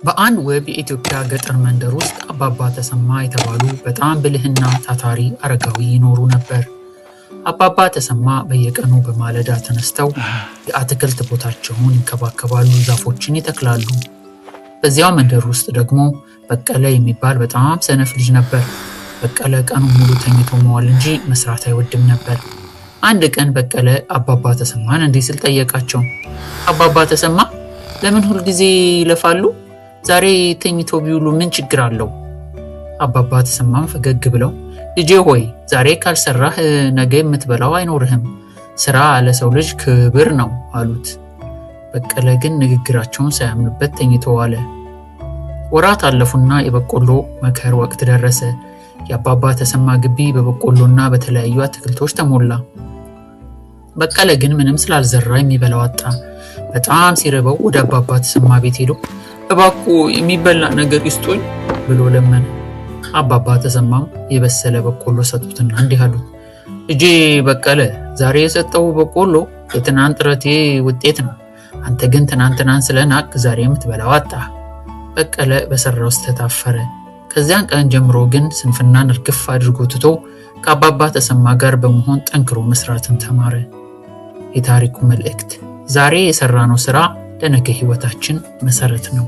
በአንድ ውብ የኢትዮጵያ ገጠር መንደር ውስጥ አባባ ተሰማ የተባሉ በጣም ብልህና ታታሪ አረጋዊ ይኖሩ ነበር። አባባ ተሰማ በየቀኑ በማለዳ ተነስተው የአትክልት ቦታቸውን ይንከባከባሉ፣ ዛፎችን ይተክላሉ። በዚያው መንደር ውስጥ ደግሞ በቀለ የሚባል በጣም ሰነፍ ልጅ ነበር። በቀለ ቀኑን ሙሉ ተኝቶ መዋል እንጂ መስራት አይወድም ነበር። አንድ ቀን በቀለ አባባ ተሰማን እንዲህ ሲል ጠየቃቸው። አባባ ተሰማ ለምን ሁል ጊዜ ይለፋሉ? ዛሬ ተኝተው ቢውሉ ምን ችግር አለው? አባባ ተሰማም ፈገግ ብለው ልጄ ሆይ ዛሬ ካልሰራህ ነገ የምትበላው አይኖርህም። ስራ ለሰው ልጅ ክብር ነው አሉት። በቀለ ግን ንግግራቸውን ሳያምንበት ተኝቶ ዋለ። ወራት አለፉና የበቆሎ መከር ወቅት ደረሰ። የአባባ ተሰማ ግቢ በበቆሎና በተለያዩ አትክልቶች ተሞላ። በቀለ ግን ምንም ስላልዘራ የሚበላው አጣ። በጣም ሲርበው ወደ አባባ ተሰማ ቤት ሄዶ እባክዎ የሚበላ ነገር ይስጡኝ ብሎ ለመነ። አባባ ተሰማም የበሰለ በቆሎ ሰጡትና እንዲህ አሉት። ልጄ በቀለ ዛሬ የሰጠው በቆሎ የትናንት ጥረቴ ውጤት ነው። አንተ ግን ትናንትናን ስለናቅ ዛሬ የምትበላው አጣ። በቀለ በሰራው ስህተት አፈረ። ከዚያን ቀን ጀምሮ ግን ስንፍናን እርግፍ አድርጎ ትቶ ከአባባ ተሰማ ጋር በመሆን ጠንክሮ መስራትን ተማረ። የታሪኩ መልእክት ዛሬ የሰራነው ስራ ለነገ ህይወታችን መሰረት ነው።